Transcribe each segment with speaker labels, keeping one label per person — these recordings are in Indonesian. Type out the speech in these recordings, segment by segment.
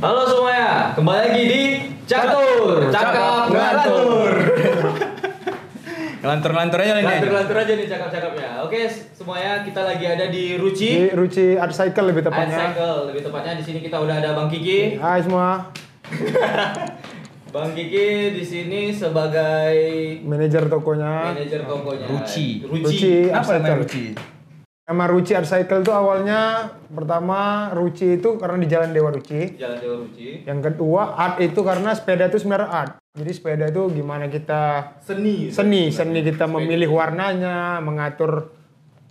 Speaker 1: Halo semuanya, kembali lagi di Catur, cakap ngelantur.
Speaker 2: Ngelantur-ngelantur aja nih.
Speaker 1: Ngelantur aja nih cakap-cakapnya. Oke, semuanya kita lagi ada di Ruci.
Speaker 3: Di Ruci Art Cycle lebih tepatnya.
Speaker 1: Art Cycle lebih tepatnya di sini kita udah ada Bang Kiki.
Speaker 3: Hai semua.
Speaker 1: Bang Kiki di sini sebagai
Speaker 3: Manajer tokonya.
Speaker 1: manajer tokonya.
Speaker 2: Ruci.
Speaker 3: Ruci Art
Speaker 2: Apa namanya
Speaker 3: Cycle.
Speaker 2: Ruci?
Speaker 3: Nama Ruci Art Cycle itu awalnya pertama Ruci itu karena di Jalan Dewa Ruci.
Speaker 1: Jalan Dewa Ruci.
Speaker 3: Yang kedua art itu karena sepeda itu sebenarnya art. Jadi sepeda itu gimana kita seni kita memilih warnanya, mengatur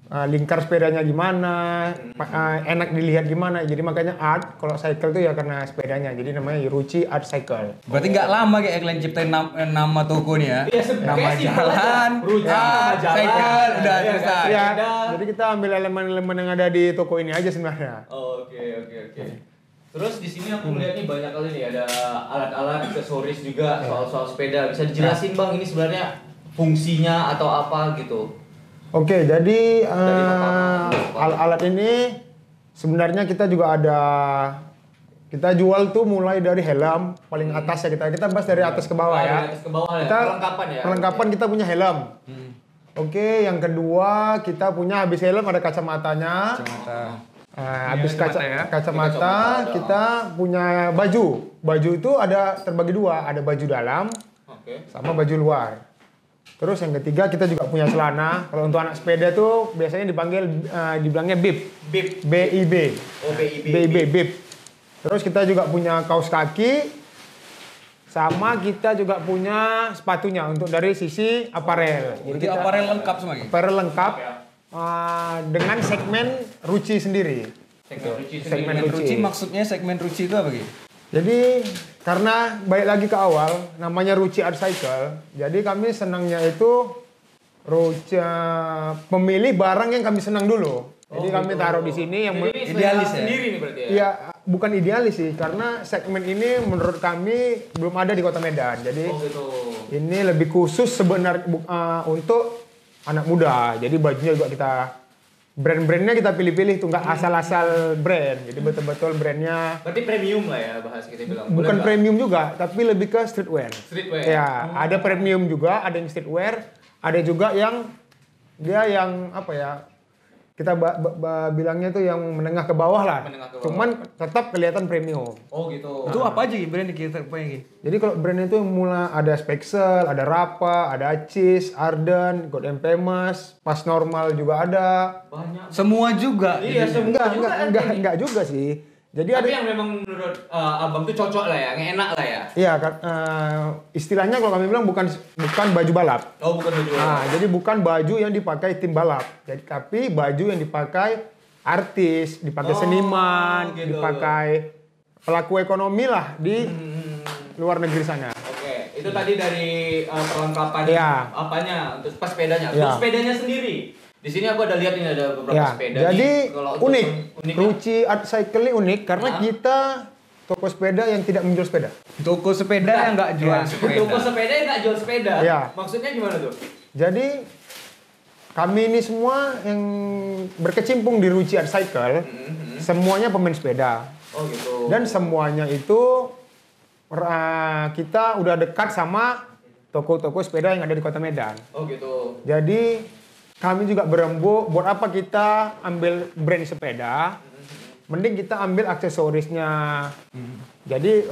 Speaker 3: lingkar sepedanya gimana, enak dilihat gimana. Jadi makanya art kalau cycle itu ya karena sepedanya. Jadi namanya Ruci Art Cycle.
Speaker 2: Berarti nggak lama kayak kalian ciptain nama toko nih ya?
Speaker 1: Iya,
Speaker 2: Nama jalan,
Speaker 1: Ruci, nama jalan.
Speaker 2: cycle, udah
Speaker 1: Iya,
Speaker 2: selesai.
Speaker 3: Ya,
Speaker 1: Sepeda.
Speaker 3: jadi kita ambil elemen-elemen yang ada di toko ini aja sebenarnya.
Speaker 1: Oke. Terus di sini aku melihat nih banyak kali nih ada alat-alat aksesoris juga soal sepeda. Bisa dijelasin Bang ini sebenarnya fungsinya atau apa gitu?
Speaker 3: Oke, jadi
Speaker 1: Dari
Speaker 3: alat ini sebenarnya kita juga ada, kita jual tuh mulai dari helm paling atas ya, kita bahas dari atas ke bawah ya.
Speaker 1: Dari atas ke bawah ya.
Speaker 3: Kita
Speaker 1: Perlengkapan ya.
Speaker 3: Perlengkapan kita punya helm. Oke, yang kedua kita punya habis helm ada kacamatanya. Habis
Speaker 2: kacamata ya.
Speaker 3: kacamata kita punya baju. Baju itu ada terbagi dua, ada baju dalam
Speaker 1: Oke.
Speaker 3: sama baju luar. Terus yang ketiga kita juga punya celana. Kalau untuk anak sepeda tuh biasanya dibilangnya bib.
Speaker 1: Bib.
Speaker 3: BIB.
Speaker 1: Oh, BIB.
Speaker 3: BIB bib. Terus kita juga punya kaos kaki. Sama kita juga punya sepatunya untuk dari sisi aparel.
Speaker 2: Jadi aparel lengkap semua gitu?
Speaker 3: Aparel lengkap dengan segmen Ruci sendiri.
Speaker 1: Segmen Ruci sendiri.
Speaker 3: Segmen
Speaker 2: Segmen
Speaker 3: Ruci.
Speaker 2: Ruci maksudnya segmen Ruci itu apa gitu?
Speaker 3: Jadi karena balik lagi ke awal namanya Ruci Art Cycle. Jadi kami senangnya itu pemilih barang yang kami senang dulu. Jadi kami taruh di sini yang
Speaker 1: Jadi ini
Speaker 2: idealis
Speaker 1: selera
Speaker 2: ya?
Speaker 1: sendiri nih berarti ya?
Speaker 3: ya bukan idealis sih karena segmen ini menurut kami belum ada di Kota Medan. Jadi
Speaker 1: Oh gitu.
Speaker 3: ini lebih khusus sebenarnya untuk anak muda. Jadi bajunya juga kita brand-brandnya kita pilih-pilih tuh nggak asal-asal brand. Jadi betul-betul brandnya
Speaker 1: Berarti premium lah ya bahas kita bilang.
Speaker 3: bukan
Speaker 1: Boleh
Speaker 3: premium juga, tapi lebih ke streetwear.
Speaker 1: Streetwear.
Speaker 3: Ya, ada premium juga, ada yang streetwear, ada juga yang dia yang apa ya? Kita bilangnya tuh yang menengah ke bawah lah.
Speaker 1: Menengah ke bawah.
Speaker 3: Cuman tetap kelihatan premium.
Speaker 1: Oh gitu.
Speaker 2: Itu apa aja brand kita punya gitu?
Speaker 3: Jadi kalau brand itu mulai ada Spexel, ada Rapa, ada Acis, Arden, God and Famous, Pas Normal juga ada.
Speaker 1: Banyak.
Speaker 2: Semua juga.
Speaker 1: Iya, semua juga ada nih.
Speaker 3: Enggak juga sih. Jadi
Speaker 1: Tapi
Speaker 3: ada
Speaker 1: yang memang menurut abang tuh cocok lah ya, yang enak lah ya.
Speaker 3: iya istilahnya kalau kami bilang bukan baju balap.
Speaker 1: Oh bukan baju.
Speaker 3: Jadi bukan baju yang dipakai tim balap. Jadi tapi baju yang dipakai artis, dipakai seniman,
Speaker 1: gitu.
Speaker 3: dipakai pelaku ekonomi lah di luar negeri sana.
Speaker 1: Oke, itu tadi dari perlengkapan
Speaker 3: Iya.
Speaker 1: apanya untuk pas sepedanya.
Speaker 3: Iya.
Speaker 1: Untuk sepedanya sendiri. Di sini aku ada lihat ini ada beberapa
Speaker 3: Ya,
Speaker 1: sepeda.
Speaker 3: jadi
Speaker 1: nih. Kalau untuk
Speaker 3: unik.
Speaker 1: uniknya,
Speaker 3: Ruci Art Cycle ini unik karena kita toko sepeda yang tidak menjual sepeda.
Speaker 2: Toko sepeda yang nggak jual sepeda.
Speaker 1: Toko sepeda yang nggak jual sepeda.
Speaker 3: Iya.
Speaker 1: Maksudnya gimana tuh?
Speaker 3: Jadi kami ini semua yang berkecimpung di Ruci Art Cycle, semuanya pemain sepeda.
Speaker 1: Oh gitu.
Speaker 3: Dan semuanya itu kita udah dekat sama toko-toko sepeda yang ada di Kota Medan.
Speaker 1: Oh gitu.
Speaker 3: Jadi kami juga berembuk, buat apa kita ambil brand sepeda, mending kita ambil aksesorisnya. Jadi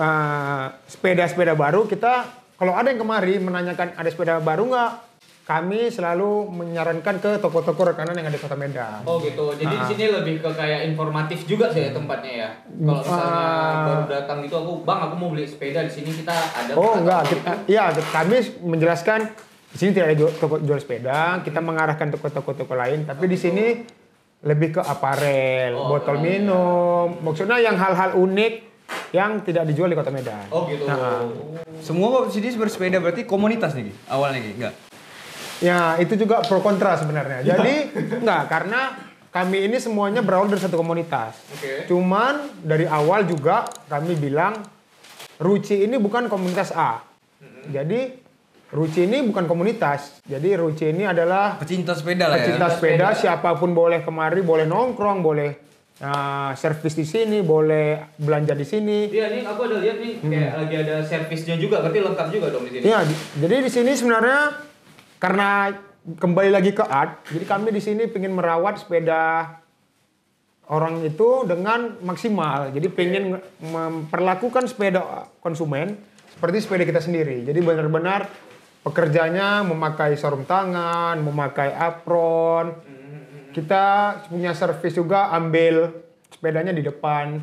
Speaker 3: sepeda-sepeda baru kita, kalau ada yang kemari menanyakan ada sepeda baru nggak, kami selalu menyarankan ke toko-toko rekanan yang ada di Kota Medan.
Speaker 1: Oh gitu. Jadi di sini lebih ke kayak informatif juga sih ya tempatnya ya. Kalau misalnya baru datang gitu aku mau beli sepeda di sini kita ada.
Speaker 3: Oh enggak,
Speaker 1: gitu.
Speaker 3: kami menjelaskan di sini tidak ada toko jual sepeda, kita mengarahkan toko-toko lain, tapi di sini lebih ke aparel, botol minum, maksudnya yang hal-hal unik yang tidak dijual di Kota Medan.
Speaker 1: Oh gitu.
Speaker 2: Semua kok sini bersepeda berarti komunitas nih awalnya gitu? Enggak?
Speaker 3: Ya itu juga pro kontra sebenarnya. Jadi enggak, karena kami ini semuanya berawal dari satu komunitas.
Speaker 1: Oke.
Speaker 3: Cuman dari awal juga kami bilang Ruci ini bukan komunitas A. Jadi Ruci ini bukan komunitas. Jadi Ruci ini adalah
Speaker 2: Pecinta sepeda lah ya.
Speaker 3: pecinta sepeda, siapapun boleh kemari, boleh nongkrong, boleh servis di sini, boleh belanja di sini.
Speaker 1: Iya nih, aku ada lihat nih kayak lagi ada servisnya juga, berarti lengkap juga dong di sini.
Speaker 3: Iya, jadi di sini sebenarnya karena kembali lagi ke art, jadi kami di sini ingin merawat sepeda orang itu dengan maksimal. Jadi pengen memperlakukan sepeda konsumen seperti sepeda kita sendiri. Jadi benar-benar pekerjanya memakai sarung tangan, memakai apron. Kita punya servis juga, ambil sepedanya di depan.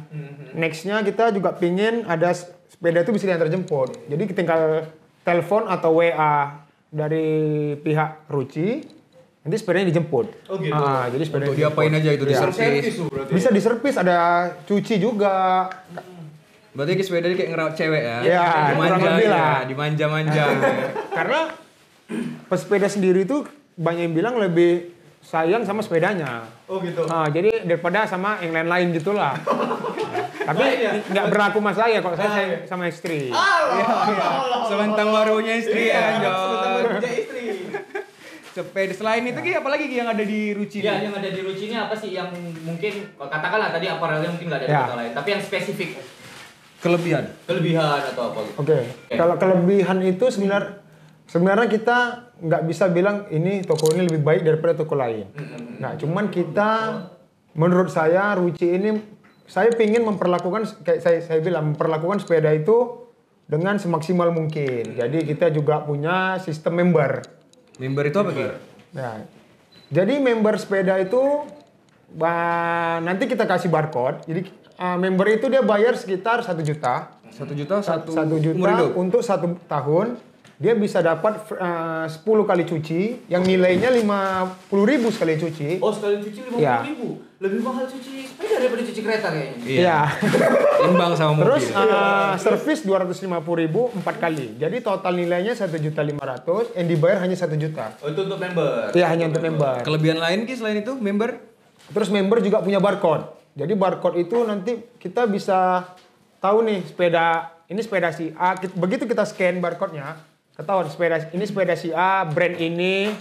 Speaker 3: Nextnya kita juga pingin ada sepeda itu bisa diantar jemput. Jadi tinggal telepon atau WA dari pihak Ruci, nanti sepedanya dijemput.
Speaker 1: Oh gitu.
Speaker 3: Jadi sepedanya
Speaker 2: Untuk diapain aja itu
Speaker 3: Iya.
Speaker 2: diservis.
Speaker 1: tuh berarti.
Speaker 3: bisa diservis, ada cuci juga.
Speaker 2: Berarti sepeda ini kayak ngerawat cewek ya?
Speaker 3: Iya, kurang lebih
Speaker 2: ya,
Speaker 3: lah.
Speaker 2: dimanja-manja.
Speaker 3: Karena pesepeda sendiri itu banyak yang bilang lebih sayang sama sepedanya.
Speaker 1: Oh gitu.
Speaker 3: Jadi daripada sama yang lain-lain gitulah. Tapi
Speaker 1: Lain ya?
Speaker 3: nggak berlaku sama saya kalau saya sayang sama istri.
Speaker 2: Sementang barunya istri
Speaker 1: Iya,
Speaker 2: aja.
Speaker 1: sebentar baru punya istri.
Speaker 2: Sepeda selain itu Ki, apalagi Ki yang ada di Ruci?
Speaker 1: Iya,
Speaker 2: nih?
Speaker 1: yang ada di Ruci ini apa sih yang mungkin katakanlah tadi aparelnya mungkin nggak ada di
Speaker 3: Ya.
Speaker 1: kota lain, tapi yang spesifik
Speaker 2: Kelebihan.
Speaker 1: kelebihan atau apa gitu.
Speaker 3: Oke. Kalau kelebihan itu sebenarnya kita nggak bisa bilang ini toko ini lebih baik daripada toko lain. Nah, cuman kita menurut saya Ruci ini saya ingin memperlakukan kayak saya bilang memperlakukan sepeda itu dengan semaksimal mungkin. Jadi kita juga punya sistem member.
Speaker 2: Member itu apa Ki?
Speaker 3: Nah, jadi member sepeda itu nanti kita kasih barcode. Jadi member itu dia bayar sekitar 1 juta.
Speaker 2: 1 juta,
Speaker 3: 1
Speaker 2: umur
Speaker 3: juta
Speaker 2: hidup.
Speaker 3: untuk 1 tahun. Dia bisa dapat 10 kali cuci yang nilainya 50.000 sekali cuci.
Speaker 1: Oh, sekali cuci 50.000.
Speaker 3: Iya.
Speaker 1: Lebih mahal cuci sepeda daripada cuci kereta kayaknya.
Speaker 2: Iya. Imbang sama mobil.
Speaker 3: Terus servis 250.000 4 kali. Jadi total nilainya 1.500.000 yang dibayar hanya 1 juta.
Speaker 1: Oh, itu untuk member.
Speaker 3: Iya, hanya untuk member.
Speaker 2: Kelebihan lain Ki selain itu member?
Speaker 3: Terus member juga punya barcode. Jadi barcode itu nanti kita bisa tahu nih ini sepeda si A. Begitu kita scan barcode-nya, ketahuan ini sepeda si A, brand ini,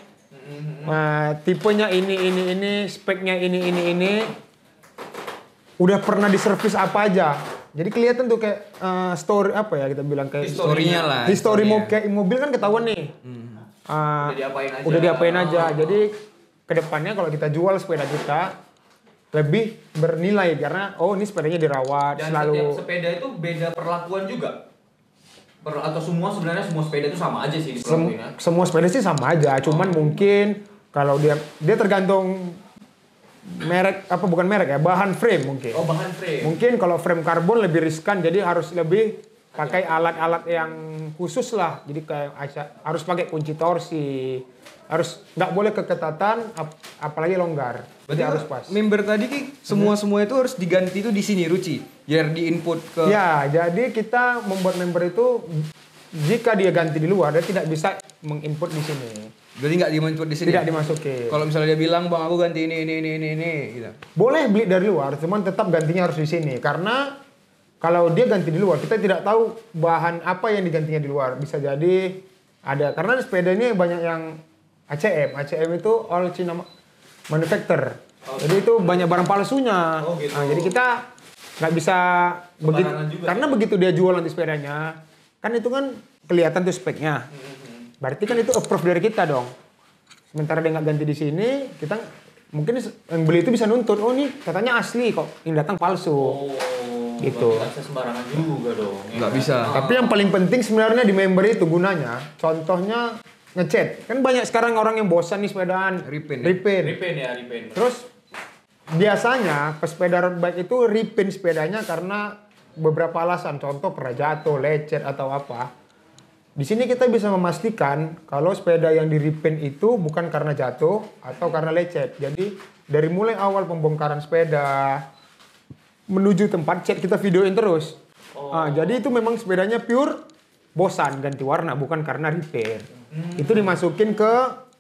Speaker 3: tipenya ini, speknya ini. Udah pernah diservis apa aja. Jadi kelihatan tuh kayak story apa ya kita bilang kayak
Speaker 2: Historinya lah.
Speaker 3: history
Speaker 2: historinya.
Speaker 3: kayak mobil kan ketahuan nih.
Speaker 1: Udah diapain aja.
Speaker 3: Jadi kedepannya kalau kita jual sepeda kita lebih bernilai karena ini sepedanya dirawat
Speaker 1: Dan
Speaker 3: selalu.
Speaker 1: setiap sepeda itu beda perlakuan juga. Atau sebenarnya semua sepeda itu sama aja sih diperlakuinnya.
Speaker 3: Semua sepeda sih sama aja, cuman mungkin kalau dia tergantung merek bukan merek ya, bahan frame mungkin.
Speaker 1: Oh, bahan frame.
Speaker 3: Mungkin kalau frame karbon lebih riskan jadi harus lebih pakai alat-alat yang khusus lah. Jadi kayak harus pakai kunci torsi. Harus nggak boleh keketatan apalagi longgar.
Speaker 2: Berarti
Speaker 3: Jadi harus pas.
Speaker 2: member tadi Ki semua itu harus diganti itu di sini Ruci. Biar diinput ke
Speaker 3: Ya, jadi kita membuat member itu jika dia ganti di luar dia tidak bisa menginput di sini.
Speaker 2: Berarti nggak diinput di sini.
Speaker 3: Tidak dimasukin.
Speaker 2: Kalau misalnya dia bilang, "Bang, aku ganti ini gitu."
Speaker 3: Boleh beli dari luar, cuman tetap gantinya harus di sini karena kalau dia ganti di luar kita tidak tahu bahan apa yang digantinya di luar. Bisa jadi karena sepeda ini banyak yang ACM itu all China manufacturer. Jadi itu banyak barang palsunya.
Speaker 1: Oh, gitu.
Speaker 3: Nah, jadi kita nggak bisa begitu
Speaker 1: juga.
Speaker 3: karena begitu dia jual nanti sepedanya kan itu kan kelihatan tuh speknya. Berarti kan itu approve dari kita dong. Sementara dia nggak ganti di sini, kita mungkin yang beli itu bisa nuntut, ini katanya asli kok, ini datang palsu. Gitu.
Speaker 1: Nggak bisa sembarangan juga dong.
Speaker 2: Nggak bisa.
Speaker 3: Tapi yang paling penting sebenarnya di member itu gunanya, contohnya ngecat. Kan banyak sekarang orang yang bosan nih sepedaan.
Speaker 2: Repaint.
Speaker 1: Repaint.
Speaker 3: Terus biasanya pesepeda road bike itu repaint sepedanya karena beberapa alasan. Contoh pernah jatuh, lecet atau apa. Di sini kita bisa memastikan kalau sepeda yang di repaint itu bukan karena jatuh atau karena lecet. Jadi dari mulai awal pembongkaran sepeda menuju tempat cat kita videoin terus. Jadi itu memang sepedanya pure bosan ganti warna bukan karena repair. Itu dimasukin ke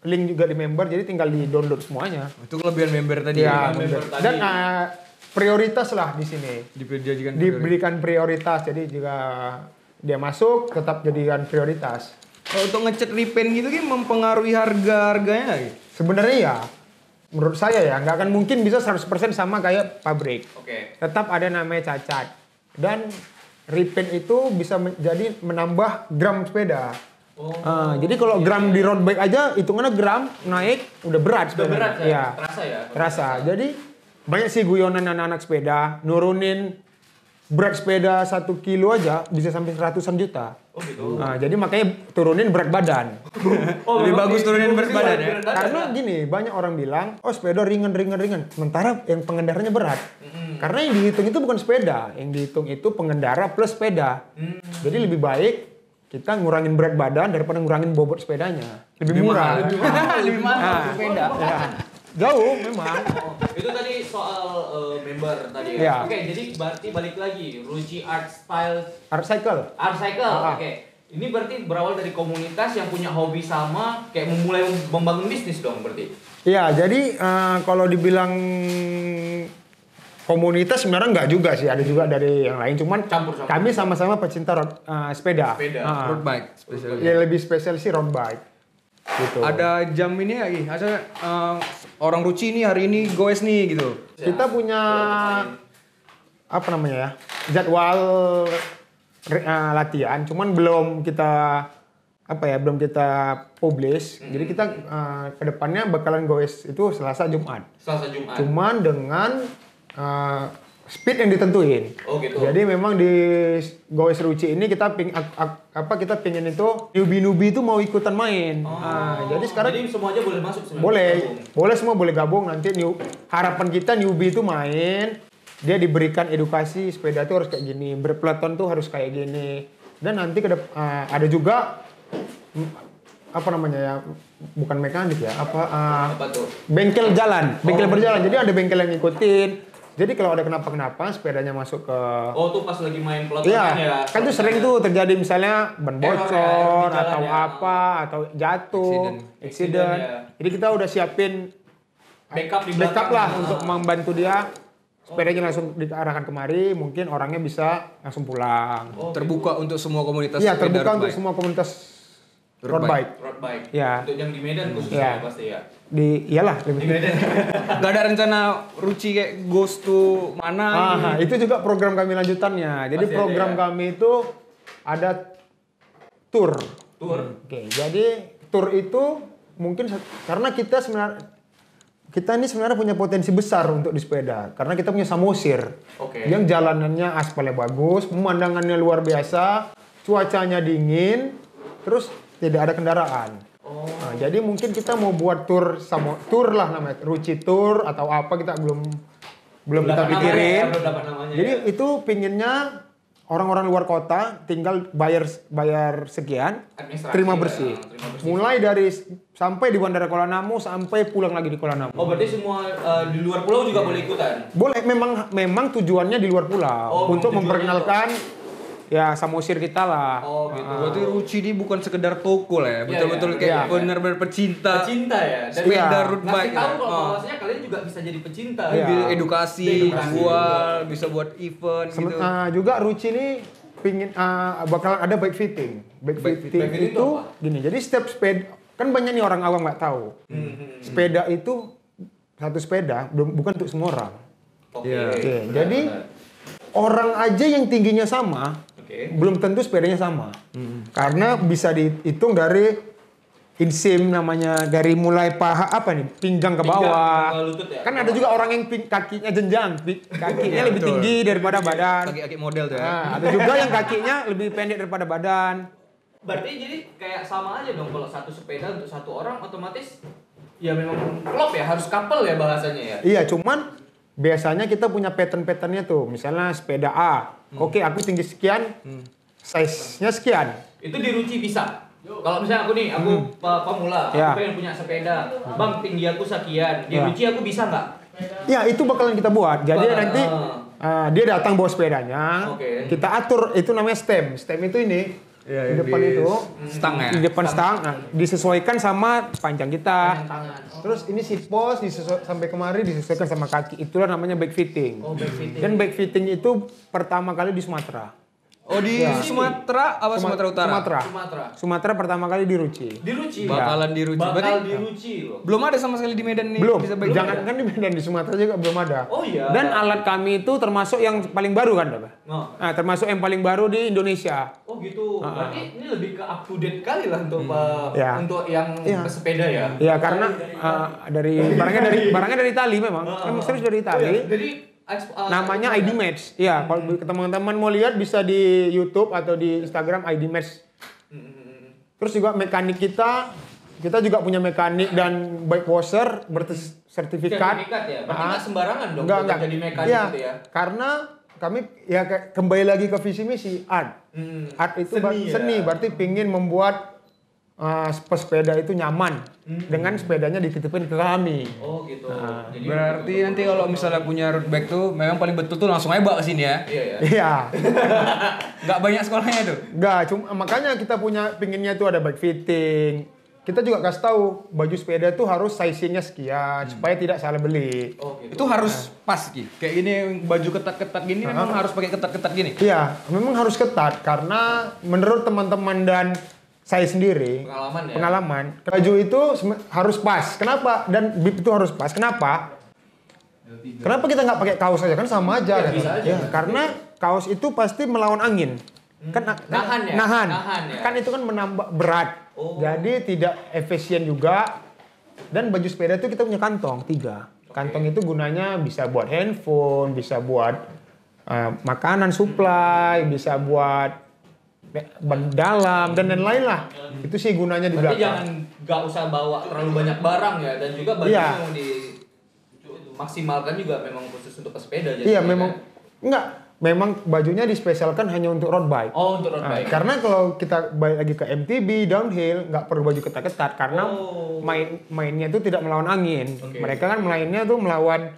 Speaker 3: link juga di member jadi tinggal di download semuanya.
Speaker 2: Itu kelebihan member tadi.
Speaker 3: Ya,
Speaker 1: member tadi.
Speaker 3: dan prioritas lah di sini. Diberikan prioritas. Jadi jika dia masuk tetap jadikan prioritas.
Speaker 2: Kalau untuk ngecat repaint gitu kan mempengaruhi harganya nggak? Ki?
Speaker 3: Sebenarnya ya. menurut saya ya nggak akan mungkin bisa 100% sama kayak pabrik.
Speaker 1: Oke.
Speaker 3: Tetap ada namanya cacat. Dan repaint itu bisa menjadi menambah gram sepeda.
Speaker 1: Oh.
Speaker 3: Jadi kalau gram di road bike aja hitungannya gram naik udah berat
Speaker 1: Udah
Speaker 3: sepeda.
Speaker 1: berat ya?
Speaker 3: Iya.
Speaker 1: Terasa ya?
Speaker 3: Terasa. Jadi banyak sih guyonan anak-anak sepeda nurunin berat sepeda 1 kilo aja bisa sampai ratusan juta.
Speaker 1: Oh gitu.
Speaker 3: Nah, jadi makanya turunin berat badan.
Speaker 1: Oh,
Speaker 2: Lebih
Speaker 1: memang
Speaker 2: bagus turunin berat badan ya?
Speaker 3: Karena gini, banyak orang bilang, oh sepeda ringan. Sementara yang pengendaranya berat. Karena yang dihitung itu bukan sepeda, yang dihitung itu pengendara plus sepeda. Jadi lebih baik kita ngurangin berat badan daripada ngurangin bobot sepedanya. Lebih murah.
Speaker 2: Lebih mahal
Speaker 3: Nah,
Speaker 2: sepeda.
Speaker 3: Ya. Jauh memang.
Speaker 1: Oh, itu tadi soal member tadi ya.
Speaker 3: Iya.
Speaker 1: Oke, jadi berarti balik lagi Ruci Art Style
Speaker 3: Art cycle.
Speaker 1: Art Cycle.
Speaker 3: Ah.
Speaker 1: Oke. Ini berarti berawal dari komunitas yang punya hobi sama, kayak memulai membangun bisnis dong berarti.
Speaker 3: Iya, jadi kalau dibilang komunitas sebenarnya enggak juga sih, ada juga dari yang lain. Cuman
Speaker 1: Campur-campur.
Speaker 3: kami sama-sama pecinta sepeda.
Speaker 1: Sepeda.
Speaker 2: Road bike spesial.
Speaker 3: Ya lebih spesial sih road bike. Gitu.
Speaker 2: Ada jam ini lagi. Ada orang Ruci ini hari ini goes nih gitu.
Speaker 3: Kita punya apa namanya ya? Jadwal latihan, cuman belum kita belum kita publish. Jadi kita kedepannya bakalan goes itu Selasa Jumat.
Speaker 1: Selasa Jumat.
Speaker 3: Cuman dengan speed yang ditentuin.
Speaker 1: Oh gitu.
Speaker 3: Jadi memang di Goes Ruci ini kita kita pingin itu newbie itu mau ikutan main. Jadi sekarang
Speaker 1: Jadi semua aja boleh masuk sebenarnya.
Speaker 3: boleh,
Speaker 1: Gabung.
Speaker 3: boleh semua boleh gabung. Nanti harapan kita newbie itu main, dia diberikan edukasi sepeda tuh harus kayak gini, berpeloton tuh harus kayak gini. Dan nanti ada juga apa namanya ya, bukan mekanik ya,
Speaker 1: Apa tuh?
Speaker 3: bengkel jalan, bengkel
Speaker 1: Oh,
Speaker 3: berjalan.
Speaker 1: iya.
Speaker 3: Jadi ada bengkel yang ngikutin. Jadi kalau ada kenapa-kenapa sepedanya masuk ke
Speaker 1: Oh tuh pas lagi main pelotongan
Speaker 3: Iya,
Speaker 1: ya.
Speaker 3: kan tuh sering tuh terjadi misalnya ban
Speaker 1: Error ya,
Speaker 3: bocor
Speaker 1: error di jalan
Speaker 3: atau
Speaker 1: ya.
Speaker 3: apa atau jatuh,
Speaker 1: Accident,
Speaker 3: accident.
Speaker 1: ya.
Speaker 3: Jadi kita udah siapin
Speaker 1: Backup di
Speaker 3: backup
Speaker 1: belakang.
Speaker 3: lah untuk membantu dia sepedanya langsung diarahkan kemari, mungkin orangnya bisa langsung pulang.
Speaker 1: Oh,
Speaker 2: Terbuka untuk semua komunitas.
Speaker 3: Iya,
Speaker 2: sepeda
Speaker 3: terbuka
Speaker 2: road
Speaker 3: untuk
Speaker 2: bike.
Speaker 3: semua komunitas
Speaker 2: Road
Speaker 3: road bike.
Speaker 1: road bike.
Speaker 3: Iya.
Speaker 1: Untuk yang di Medan khususnya
Speaker 3: Iya.
Speaker 1: pasti ya.
Speaker 3: Iyalah
Speaker 1: Di
Speaker 3: lebih.
Speaker 1: Medan.
Speaker 2: Gak ada rencana Ruci kayak goes to mana?
Speaker 3: Itu juga program kami lanjutannya. Jadi
Speaker 1: Pasti ada
Speaker 3: program
Speaker 1: ya?
Speaker 3: kami itu ada tour.
Speaker 1: Tour.
Speaker 3: Oke, jadi tour itu mungkin karena kita ini sebenarnya punya potensi besar untuk di sepeda karena kita punya Samosir
Speaker 1: Oke.
Speaker 3: yang jalanannya aspalnya bagus, pemandangannya luar biasa, cuacanya dingin, terus tidak ada kendaraan.
Speaker 1: Oh.
Speaker 3: Nah, jadi mungkin kita mau buat tour lah namanya, Ruci Tour atau apa kita belum kita
Speaker 1: dapat
Speaker 3: pikirin.
Speaker 1: namanya ya, belum dapat namanya
Speaker 3: Jadi
Speaker 1: ya.
Speaker 3: itu pinginnya orang-orang luar kota tinggal bayar sekian,
Speaker 1: Administrasi
Speaker 3: terima
Speaker 1: ya,
Speaker 3: bersih.
Speaker 1: terima bersih.
Speaker 3: Mulai dari sampai di Bandara Kuala Namu sampai pulang lagi di Kuala Namu.
Speaker 1: Oh berarti semua di luar pulau juga boleh ikutan?
Speaker 3: Boleh, memang tujuannya di luar pulau
Speaker 1: Oh,
Speaker 3: untuk
Speaker 1: tujuannya
Speaker 3: memperkenalkan ya Samosir kita lah.
Speaker 1: Oh gitu.
Speaker 2: Berarti Ruci ini bukan sekedar toko lah ya, betul-betul
Speaker 1: iya,
Speaker 2: kayak
Speaker 3: iya.
Speaker 2: benar-benar pecinta.
Speaker 1: Pecinta ya. Dan
Speaker 2: Sepeda
Speaker 3: Iya.
Speaker 2: road
Speaker 1: ngasih
Speaker 2: bike.
Speaker 1: tahu
Speaker 2: ya.
Speaker 1: kalau
Speaker 2: Oh.
Speaker 1: bahwasanya kalian juga bisa jadi pecinta.
Speaker 3: Iya.
Speaker 2: Edukasi,
Speaker 1: Edukasi
Speaker 2: jual, bisa buat event gitu.
Speaker 3: Juga Ruci ini pingin bakalan ada bike fitting. Bike fitting
Speaker 1: Bike fitting itu
Speaker 3: itu
Speaker 1: apa?
Speaker 3: gini. Jadi setiap sepeda kan banyak nih orang awam nggak tahu. Sepeda itu satu sepeda bukan untuk semua orang.
Speaker 1: Oke.
Speaker 2: Iya.
Speaker 3: Oke,
Speaker 1: benar,
Speaker 3: jadi
Speaker 1: benar.
Speaker 3: orang aja yang tingginya sama,
Speaker 1: Oke.
Speaker 3: belum tentu sepedanya sama. Karena bisa dihitung dari insim namanya, dari mulai paha pinggang ke bawah.
Speaker 1: ke lutut ya?
Speaker 3: Kan ada juga orang yang kakinya jenjang, kakinya
Speaker 2: Iya,
Speaker 3: lebih
Speaker 2: betul.
Speaker 3: tinggi daripada badan.
Speaker 2: Kaki-kaki model tuh ya.
Speaker 3: Nah, ada juga yang kakinya lebih pendek daripada badan.
Speaker 1: Berarti jadi kayak sama aja dong kalau satu sepeda untuk satu orang otomatis ya memang klop ya, harus couple ya bahasanya ya.
Speaker 3: Iya, cuman biasanya kita punya pattern-patternnya tuh. Misalnya sepeda A, oke aku tinggi sekian, size-nya sekian.
Speaker 1: Itu di Ruci bisa. Kalau misalnya aku nih, aku pemula,
Speaker 3: Ya.
Speaker 1: aku pengen punya sepeda, bang tinggi aku sekian, di
Speaker 3: Ya.
Speaker 1: Ruci aku bisa nggak?
Speaker 3: Ya itu bakalan kita buat. Jadi nanti dia datang bawa sepedanya,
Speaker 1: Oke.
Speaker 3: kita atur itu namanya stem. Stem itu ini di depan itu,
Speaker 2: Stang ya.
Speaker 3: di depan stang, disesuaikan sama panjang kita.
Speaker 1: Tangan.
Speaker 3: Terus ini si pos sampai kemari disesuaikan sama kaki. Itulah namanya back fitting.
Speaker 1: Oh, back fitting.
Speaker 3: Dan back fitting itu pertama kali di Sumatera.
Speaker 2: Oh di
Speaker 3: Ya.
Speaker 2: Sumatera apa Sumatera Utara?
Speaker 3: Sumatera pertama kali di Ruci.
Speaker 1: Di Ruci.
Speaker 2: Bakalan di Ruci.
Speaker 1: Bakal
Speaker 2: Berarti
Speaker 1: di Ruci loh.
Speaker 2: belum ada sama sekali di Medan nih.
Speaker 3: Belum,
Speaker 2: Bisa baik.
Speaker 3: jangan kan di Medan, di Sumatera juga belum ada.
Speaker 1: Oh iya.
Speaker 3: Dan alat kami itu termasuk yang paling baru kan, Bapak?
Speaker 1: Oh.
Speaker 3: Nah, termasuk yang paling baru di Indonesia.
Speaker 1: Oh gitu. Berarti ini lebih ke up to date kali lah untuk
Speaker 3: Ya.
Speaker 1: untuk yang pesepeda ya.
Speaker 3: Ya karena barangnya dari Itali memang. Memang serius dari Itali.
Speaker 1: Oh, ya. Jadi
Speaker 3: Namanya ID Match. Iya, kalau teman-teman mau lihat bisa di YouTube atau di Instagram ID Match. Terus juga mekanik kita juga punya mekanik dan bike washer bersertifikat.
Speaker 1: sertifikat ya. Berarti nggak sembarangan dong
Speaker 3: Enggak.
Speaker 1: untuk jadi mekanik
Speaker 3: Iya,
Speaker 1: gitu ya.
Speaker 3: karena kami ya kembali lagi ke visi misi art. Art itu seni, berarti pingin membuat pesepeda itu nyaman dengan sepedanya dititipin ke kami.
Speaker 1: Oh gitu. Jadi
Speaker 2: Berarti nanti kalau misalnya punya road bike tuh memang paling betul tuh langsung aja bawa ke sini ya.
Speaker 1: iya ya.
Speaker 3: Iya.
Speaker 2: Nggak banyak sekolahnya tuh.
Speaker 3: Enggak, cuma makanya kita pinginnya tuh ada bike fitting. Kita juga kasih tahu baju sepeda tuh harus sizingnya sekian supaya tidak salah beli.
Speaker 1: Oh gitu.
Speaker 2: Itu harus pas Ki. Kayak gini baju ketat-ketat gini memang harus pakai ketat-ketat gini.
Speaker 3: Iya, memang harus ketat karena menurut teman-teman dan saya sendiri
Speaker 1: Pengalaman ya.
Speaker 3: baju itu harus pas. Kenapa? Dan bib itu harus pas. Kenapa? Kenapa kita nggak pakai kaos aja kan sama aja?
Speaker 1: Ya,
Speaker 3: kan?
Speaker 1: bisa aja.
Speaker 3: Ya, karena kaos itu pasti melawan angin.
Speaker 1: Nahan ya?
Speaker 3: Nahan.
Speaker 1: Nahan ya?
Speaker 3: Kan itu kan menambah berat.
Speaker 1: Oh.
Speaker 3: Jadi tidak efisien juga. Dan baju sepeda itu kita punya kantong 3. Kantong itu gunanya bisa buat handphone, bisa buat makanan supply, bisa buat ban dalam dan lain-lain lah. Itu sih gunanya di
Speaker 1: Berarti
Speaker 3: belakang.
Speaker 1: jangan nggak usah bawa terlalu banyak barang ya, dan juga baju
Speaker 3: Iya.
Speaker 1: memang dimaksimalkan juga memang khusus untuk pesepeda.
Speaker 3: Iya memang memang bajunya dispesialkan hanya untuk road bike.
Speaker 1: Oh, untuk road bike.
Speaker 3: Karena kalau kita balik lagi ke MTB downhill nggak perlu baju ketat-ketat karena mainnya itu tidak melawan angin.
Speaker 1: Oke.
Speaker 3: Mereka kan mainnya tuh melawan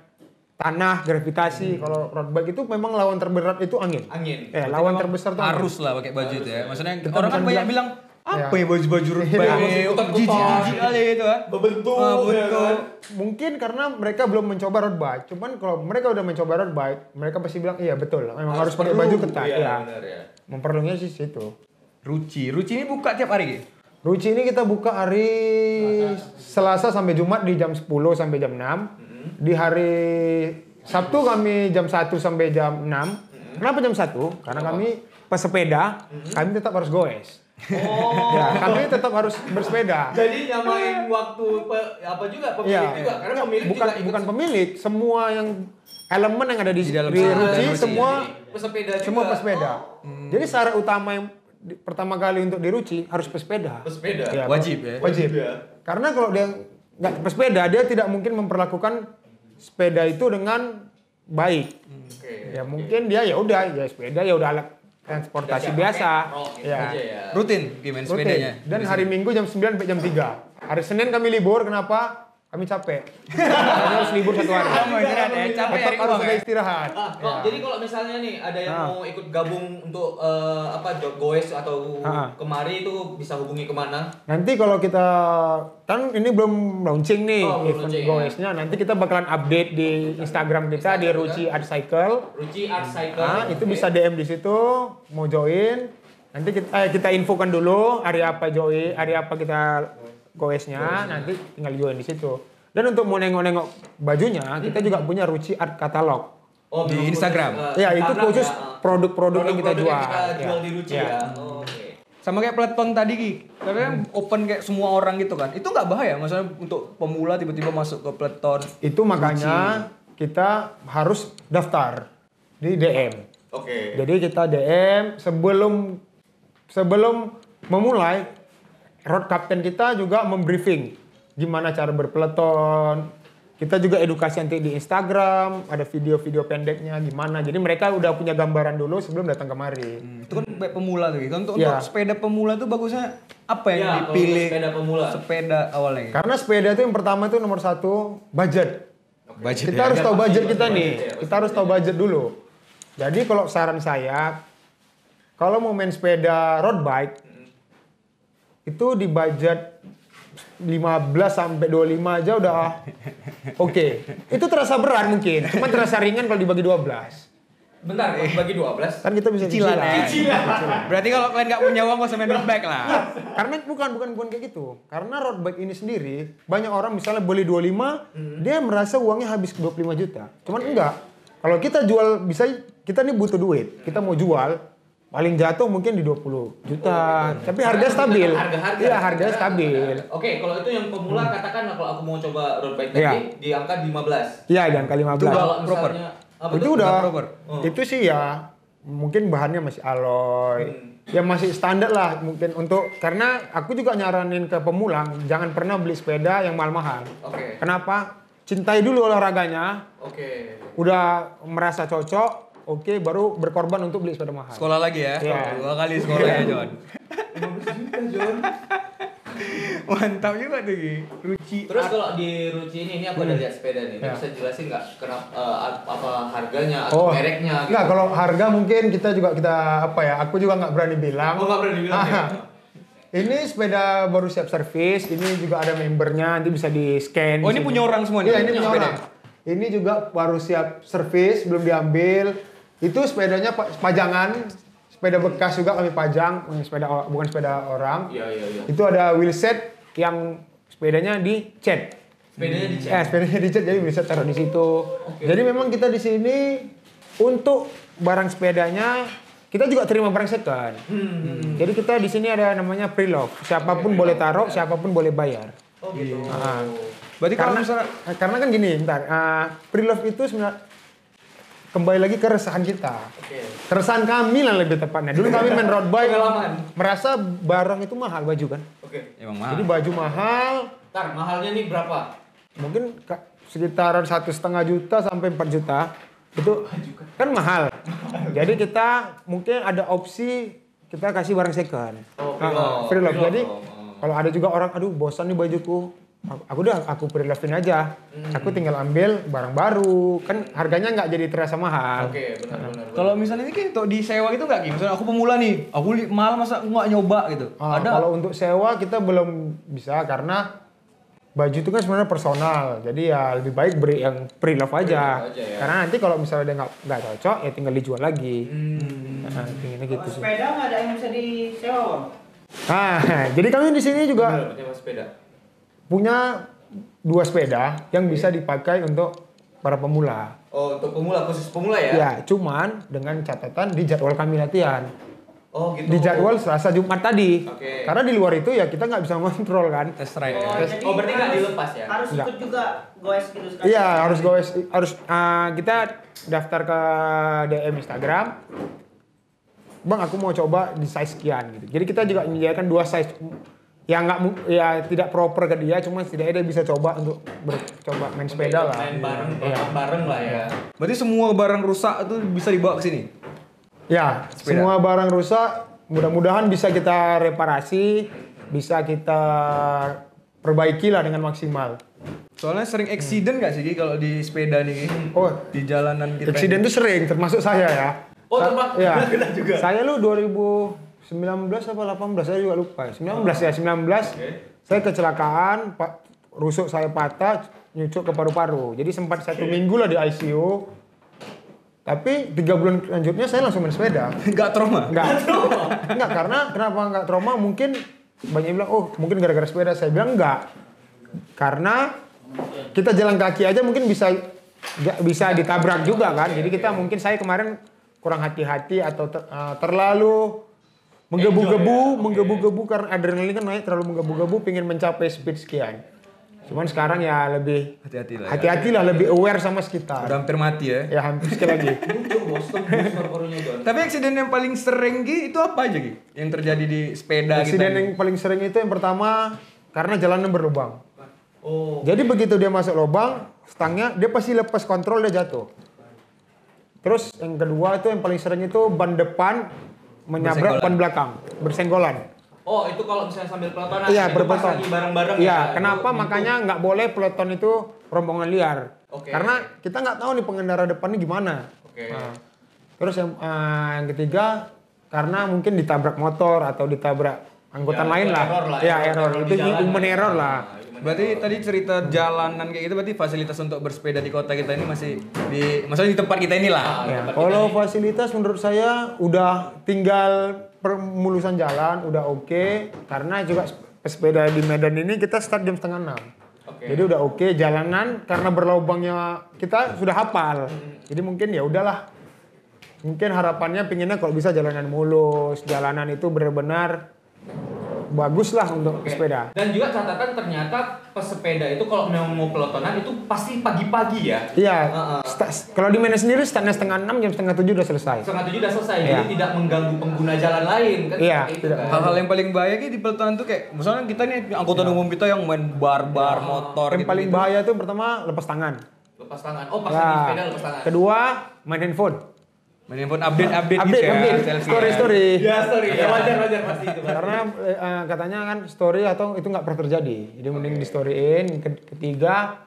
Speaker 3: tanah, gravitasi. Kalau road bike itu memang lawan terberat itu angin.
Speaker 1: Angin.
Speaker 3: Lawan terbesar tuh angin.
Speaker 2: Harus lah pakai baju itu ya. Maksudnya
Speaker 3: Kita
Speaker 2: orang kan
Speaker 3: bukan
Speaker 2: banyak bilang apa ya baju-baju road bike
Speaker 1: Masih
Speaker 2: ini
Speaker 1: kutat-kutat.
Speaker 2: jijik-jijik kali itu kan.
Speaker 1: Berbentuk.
Speaker 2: Ya kan?
Speaker 3: Mungkin karena mereka belum mencoba road bike. Cuman kalau mereka udah mencoba road bike, mereka pasti bilang iya betul. Memang harus pakai baju ketat.
Speaker 1: Iya,
Speaker 3: Ya.
Speaker 1: benar ya.
Speaker 3: Memperlunya sih situ.
Speaker 2: Ruci ini buka tiap hari Ki?
Speaker 3: Ruci ini kita buka hari Selasa sampai Jumat di jam 10 sampai jam 6. Di hari Sabtu kami jam 1 sampai jam 6. Kenapa jam 1? Karena kami pesepeda, kami tetap harus goes.
Speaker 1: Oh.
Speaker 3: Ya, kami tetap harus bersepeda.
Speaker 1: Jadi nyamain waktu apa juga pemilik
Speaker 3: Iya.
Speaker 1: juga, karena pemilik
Speaker 3: bukan
Speaker 1: juga ikut
Speaker 3: bukan pemilik, semua yang elemen yang ada di
Speaker 2: dalam
Speaker 3: di
Speaker 2: sana,
Speaker 3: Ruci
Speaker 2: Ruci.
Speaker 3: semua
Speaker 1: pesepeda juga.
Speaker 3: semua pesepeda. Jadi syarat utama yang pertama kali untuk di Ruci harus pesepeda.
Speaker 1: Pesepeda.
Speaker 3: Ya,
Speaker 2: Wajib ya.
Speaker 3: Wajib.
Speaker 1: Ya.
Speaker 3: Karena kalau dia nggak pesepeda, dia tidak mungkin memperlakukan sepeda itu dengan baik.
Speaker 1: Oke.
Speaker 3: Ya mungkin dia ya udah ya sepeda ya udah alat transportasi
Speaker 1: Udah siap
Speaker 3: biasa.
Speaker 1: pakai, rok gitu
Speaker 3: Ya.
Speaker 1: aja ya.
Speaker 2: Rutin gimana
Speaker 3: Rutin.
Speaker 2: sepedanya?
Speaker 3: Dan hari Minggu jam 9 sampai jam 3. Hari Senin kami libur, kenapa? Kami capek. Kami harus libur 1 hari.
Speaker 2: Oh, istirahat ya, capek
Speaker 3: Tetap
Speaker 2: hari
Speaker 3: harus
Speaker 2: uang
Speaker 3: ada
Speaker 2: ya?
Speaker 3: istirahat. Ya.
Speaker 1: Jadi kalau misalnya nih ada yang mau ikut gabung untuk goes atau kemari itu bisa hubungi kemana?
Speaker 3: Nanti kalau kita kan ini belum launching nih
Speaker 1: Oh, belum
Speaker 3: event
Speaker 1: launching,
Speaker 3: goesnya. Nanti kita bakalan update di Instagram kita di Ruci Art Cycle.
Speaker 1: Ruci Art Cycle.
Speaker 3: Itu
Speaker 1: Oke.
Speaker 3: bisa DM di situ, mau join. Nanti kita infokan dulu hari apa kita goesnya, nanti tinggal join di situ. Dan untuk mau nengok-nengok bajunya, kita juga punya Ruci Art Catalog.
Speaker 1: Oh,
Speaker 2: Di
Speaker 1: belum
Speaker 2: Instagram.
Speaker 1: khusus,
Speaker 3: Ya, itu
Speaker 1: Instagram
Speaker 3: khusus
Speaker 1: ya.
Speaker 3: produk-produk yang kita
Speaker 1: Produk-produk
Speaker 3: jual.
Speaker 1: yang kita jual
Speaker 3: Ya.
Speaker 1: di Ruci
Speaker 3: Ya.
Speaker 1: ya. Oh, oke.
Speaker 2: Sama kayak peloton tadi Ki. Karena open kayak semua orang gitu kan. Itu nggak bahaya maksudnya untuk pemula tiba-tiba masuk ke peloton.
Speaker 3: Itu makanya kita harus daftar di DM.
Speaker 1: Oke.
Speaker 3: Jadi kita DM sebelum memulai, road captain kita juga membriefing gimana cara berpeloton. Kita juga edukasi nanti di Instagram, ada video-video pendeknya gimana. Jadi mereka udah punya gambaran dulu sebelum datang kemari.
Speaker 2: Itu kan kayak pemula tuh Ki. Kan untuk
Speaker 3: Ya.
Speaker 2: sepeda pemula tuh bagusnya apa yang
Speaker 1: Ya, kalau
Speaker 2: dipilih
Speaker 1: sepeda pemula.
Speaker 2: sepeda awalnya Ki?
Speaker 3: Karena sepeda itu yang pertama itu nomor 1 budget.
Speaker 2: Budget
Speaker 3: Kita
Speaker 2: ya.
Speaker 3: harus tahu budget kita
Speaker 1: Budget
Speaker 3: nih.
Speaker 1: ya,
Speaker 3: Kita harus tahu budget dulu. Jadi kalau saran saya, kalau mau main sepeda road bike, itu di budget 15 sampai 25 aja udah oke. Itu terasa berat mungkin, cuma terasa ringan kalau dibagi 12.
Speaker 1: Bentar, bagi 12.
Speaker 3: Kan kita bisa
Speaker 2: Cicilan ya.
Speaker 3: Cicilan.
Speaker 2: Berarti kalau kalian nggak punya uang, nggak usah main road bike lah.
Speaker 3: Karena bukan kayak gitu. Karena road bike ini sendiri banyak orang misalnya beli 25, dia merasa uangnya habis 25 juta. Cuman enggak. Kalau kita jual kita nih butuh duit. Kita mau jual paling jatuh mungkin di 20 juta. Tapi harga stabil. Iya, harganya stabil.
Speaker 1: Oke, kalau itu yang pemula katakan kalau aku mau coba road bike
Speaker 3: Iya.
Speaker 1: tadi di angka 15.
Speaker 3: Iya, di angka 15.
Speaker 1: Kalau
Speaker 2: proper.
Speaker 1: misalnya
Speaker 3: Itu udah
Speaker 2: proper.
Speaker 3: itu sih ya mungkin bahannya masih alloy. Ya masih standar lah mungkin karena aku juga nyaranin ke pemula jangan pernah beli sepeda yang mahal-mahal.
Speaker 1: Oke.
Speaker 3: Kenapa? Cintai dulu olahraganya.
Speaker 1: Oke.
Speaker 3: Udah merasa cocok, oke, baru berkorban untuk beli sepeda mahal.
Speaker 2: Sekolah lagi ya.
Speaker 3: Iya.
Speaker 2: 2 kali sekolah ya, John.
Speaker 1: 15 juta, Jon.
Speaker 2: Mantap juga tuh, Gi. Ruci.
Speaker 1: Terus kalau di Ruci ini aku ada lihat sepeda nih.
Speaker 3: Ya.
Speaker 1: Bisa jelasin nggak kenapa apa harganya atau mereknya gitu?
Speaker 3: Enggak, kalau harga mungkin kita apa ya, aku juga nggak berani bilang.
Speaker 1: Aku nggak berani bilang ya.
Speaker 3: Ini sepeda baru siap servis, ini juga ada membernya, nanti bisa di-scan.
Speaker 2: Oh, ini punya orang semua nih?
Speaker 3: Iya, ini punya
Speaker 2: Sepeda?
Speaker 3: orang. Ini juga baru siap servis, belum diambil. Itu sepedanya pajangan, sepeda bekas juga kami pajang, bukan sepeda orang.
Speaker 1: Iya.
Speaker 3: Itu ada wheelset yang sepedanya dicat.
Speaker 1: Sepedanya dicek.
Speaker 3: Sepedanya dicat, jadi bisa taruh di situ.
Speaker 1: Oke.
Speaker 3: Jadi memang kita di sini untuk barang sepedanya kita juga terima barang second. Jadi kita di sini ada namanya pre-love. Siapapun boleh taruh, siapapun boleh bayar.
Speaker 1: Oh gitu.
Speaker 2: Berarti kalau
Speaker 3: Karena,
Speaker 2: misalnya
Speaker 3: karena kan gini, pre-love itu sebenarnya kembali lagi keresahan kita.
Speaker 1: Oke.
Speaker 3: Keresahan kami lah lebih tepatnya. Dulu kami main road bike,
Speaker 1: Pengalaman.
Speaker 3: merasa barang itu mahal baju kan.
Speaker 1: Oke.
Speaker 2: emang
Speaker 3: Jadi
Speaker 2: mahal.
Speaker 3: baju mahal,
Speaker 1: Ntar mahalnya nih berapa?
Speaker 3: mungkin sekitaran 1,5 juta sampai 4 juta. Itu kan mahal. Jadi kita mungkin ada opsi kita kasih barang second.
Speaker 1: Oh,
Speaker 3: pre-love.
Speaker 1: pre-love.
Speaker 3: Jadi kalau ada juga orang, aduh bosan nih bajuku. Aku pre-love-in aja. Aku tinggal ambil barang baru. Kan harganya nggak jadi terasa mahal.
Speaker 1: Oke, benar.
Speaker 2: Kalau misalnya ini kayak untuk disewa gitu nggak, Gi? Misalnya aku pemula nih, aku mahal masa aku nggak nyoba gitu. Ada.
Speaker 3: Kalau untuk sewa kita belum bisa karena baju itu kan sebenarnya personal. Jadi ya lebih baik beri yang pre-love aja.
Speaker 1: Pre-love aja ya.
Speaker 3: Karena nanti kalau misalnya dia nggak cocok ya tinggal dijual lagi. Intinya gitu
Speaker 4: Kalau
Speaker 3: sih.
Speaker 4: sepeda nggak ada yang bisa disewa, Bang?
Speaker 3: Jadi kami di sini juga
Speaker 1: Benar, punya sepeda.
Speaker 3: punya 2 sepeda yang bisa dipakai untuk para pemula.
Speaker 1: Oh, untuk pemula, khusus pemula ya?
Speaker 3: Ya, cuman dengan catatan di jadwal kami latihan.
Speaker 1: Oh, gitu.
Speaker 3: Di jadwal Selasa Jumat tadi.
Speaker 1: Oke.
Speaker 3: Karena di luar itu ya kita nggak bisa kontrol kan.
Speaker 2: Test ride
Speaker 4: Oh,
Speaker 2: ya.
Speaker 4: jadi
Speaker 1: Oh, berarti nggak
Speaker 4: harus-
Speaker 1: dilepas ya?
Speaker 4: Harus
Speaker 3: Nggak.
Speaker 4: ikut juga goes gitu sekali.
Speaker 3: Iya, harus kita daftar ke DM Instagram. Bang, aku mau coba di size sekian gitu. Jadi kita juga menyediakan 2 size yang tidak proper ke dia, cuma setidaknya dia bisa coba untuk coba main sepeda lah.
Speaker 1: Main bareng,
Speaker 3: Iya.
Speaker 1: bareng lah ya.
Speaker 2: Berarti semua barang rusak itu bisa dibawa ke sini.
Speaker 3: Ya,
Speaker 2: Sepeda.
Speaker 3: semua barang rusak mudah-mudahan bisa kita reparasi, bisa kita perbaiki lah dengan maksimal.
Speaker 2: Soalnya sering accident nggak sih, Gi, kalau di sepeda nih, Gi?
Speaker 3: Oh,
Speaker 2: Di jalanan kita.
Speaker 3: eksiden itu sering, termasuk saya ya.
Speaker 1: Oh, termasuk
Speaker 3: Ya.
Speaker 1: kena juga.
Speaker 3: Saya lu 2019 apa 18 saya juga lupa. 19. Saya kecelakaan, rusuk saya patah, nyucuk ke paru-paru. Jadi sempat 1 minggu lah di ICU. Tapi 3 bulan selanjutnya saya langsung main sepeda.
Speaker 2: Nggak trauma.
Speaker 3: Enggak, karena kenapa enggak trauma? Mungkin banyak yang bilang, oh mungkin gara-gara sepeda. Saya bilang enggak. Karena kita jalan kaki aja mungkin bisa ditabrak juga kan. Jadi kita mungkin saya kemarin kurang hati-hati atau terlalu menggebu-gebu karena adrenalin kan naik, terlalu menggebu-gebu pengen mencapai speed sekian. Cuman sekarang ya lebih
Speaker 2: Hati-hati lah. Ya.
Speaker 3: hati-hatilah, lebih aware sama sekitar.
Speaker 2: Udah hampir mati ya.
Speaker 3: Ya hampir sekali lagi.
Speaker 1: Lucu, bos, tembus paru-parunya, Jon.
Speaker 2: Tapi eksiden yang paling sering, Gi, itu apa aja, Gi? Yang terjadi di sepeda
Speaker 3: Insiden
Speaker 2: kita?
Speaker 3: yang paling sering itu yang pertama karena jalanan berlubang.
Speaker 1: Oh,
Speaker 3: Jadi begitu dia masuk lubang, stangnya dia pasti lepas kontrol, dia jatuh. Terus yang kedua itu yang paling sering itu ban depan menyabrak ban belakang, bersenggolan.
Speaker 1: oh itu kalau misalnya sambil pelotonan,
Speaker 3: Iya,
Speaker 1: itu pas
Speaker 3: berpeloton.
Speaker 1: lagi bareng-bareng
Speaker 3: Iya,
Speaker 1: ya?
Speaker 3: kenapa
Speaker 1: Itu
Speaker 3: makanya nggak boleh peloton itu rombongan liar.
Speaker 1: Oke.
Speaker 3: Karena kita nggak tahu nih pengendara depannya gimana.
Speaker 1: Oke.
Speaker 3: Nah, terus yang ketiga karena mungkin ditabrak motor atau ditabrak angkutan
Speaker 1: Ya,
Speaker 3: lain
Speaker 1: itu
Speaker 3: lah.
Speaker 1: error lah,
Speaker 3: Ya,
Speaker 1: error
Speaker 3: error.
Speaker 1: di
Speaker 3: Itu
Speaker 1: jalan
Speaker 3: human
Speaker 1: lah.
Speaker 3: error lah.
Speaker 1: Nah, human
Speaker 2: Berarti tadi cerita jalanan kayak gitu, berarti fasilitas untuk bersepeda di kota kita ini masih maksudnya di tempat kita inilah.
Speaker 3: Ya, kalau fasilitas menurut saya udah tinggal permulusan jalan udah oke, karena juga pesepeda di Medan ini kita start jam 5:30. Jadi udah oke, jalanan karena berlubangnya kita sudah hafal. Jadi mungkin ya udahlah. Mungkin harapannya pinginnya kalau bisa jalanan mulus, jalanan itu benar-benar bagus lah untuk sepeda.
Speaker 1: Dan juga catatan ternyata pesepeda itu kalau memang mau pelotonan itu pasti pagi-pagi ya.
Speaker 3: Iya. Kalau di Medan sendiri startnya 5:30, jam 6:30 udah selesai.
Speaker 1: 6:30 udah selesai,
Speaker 3: Iya.
Speaker 1: jadi tidak mengganggu pengguna jalan lain kan.
Speaker 3: Iya,
Speaker 1: seperti itu
Speaker 3: tidak.
Speaker 1: kan.
Speaker 2: Hal-hal yang paling bahaya gitu di pelotonan tuh kayak misalnya kita nih angkutan umum kita yang main bar-bar motor
Speaker 3: Yang
Speaker 2: gitu.
Speaker 3: paling bahaya itu pertama lepas tangan.
Speaker 1: Lepas tangan. Oh, pas
Speaker 3: Ya.
Speaker 1: lagi sepeda lepas tangan.
Speaker 3: Kedua, main handphone.
Speaker 2: Main handphone update gitu ya.
Speaker 3: Update,
Speaker 2: selfie
Speaker 3: story.
Speaker 1: Ya, sorry. Ya, wajar pasti itu.
Speaker 3: Karena katanya kan story atau itu nggak pernah terjadi. Jadi mending di storyin. Ketiga,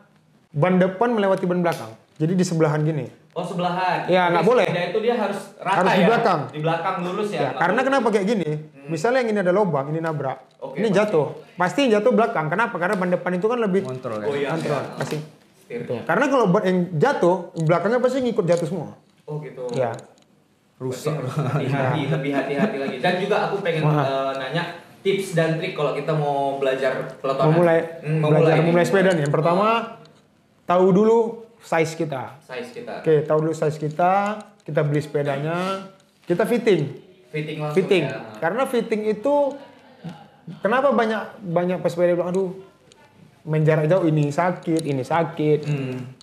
Speaker 3: ban depan melewati ban belakang. Jadi di sebelahan gini.
Speaker 1: Oh, sebelahan.
Speaker 3: Ya, nggak boleh.
Speaker 1: Sepeda itu dia harus rata
Speaker 3: Harus di
Speaker 1: ya.
Speaker 3: belakang.
Speaker 1: Di belakang lurus ya.
Speaker 3: Ya, karena kenapa kayak gini? Misalnya yang ini ada lubang, ini nabrak.
Speaker 1: Oke,
Speaker 3: ini
Speaker 1: pasti.
Speaker 3: jatuh. Pasti yang jatuh belakang. Kenapa? Karena ban depan itu kan lebih
Speaker 2: Kontrol
Speaker 1: Oh
Speaker 2: kan.
Speaker 1: iya.
Speaker 3: kontrol.
Speaker 1: iya.
Speaker 3: Pasti.
Speaker 1: Setirnya.
Speaker 3: Karena kalau ban yang jatuh, belakangnya pasti ngikut jatuh semua.
Speaker 1: Oh, gitu.
Speaker 3: Ya.
Speaker 1: Rusak. Hati-hati, lebih hati-hati lagi. Dan juga aku pengen nanya tips dan trik kalau kita mau belajar pelotonan.
Speaker 3: Memulai sepeda nih. Yang pertama, tahu dulu size kita.
Speaker 1: Size kita.
Speaker 3: Oke, tahu dulu size kita beli sepedanya, kita fitting.
Speaker 1: Fitting langsung.
Speaker 3: Fitting.
Speaker 1: Ya.
Speaker 3: Karena fitting itu kenapa banyak pesepeda bilang aduh main jarak jauh ini sakit.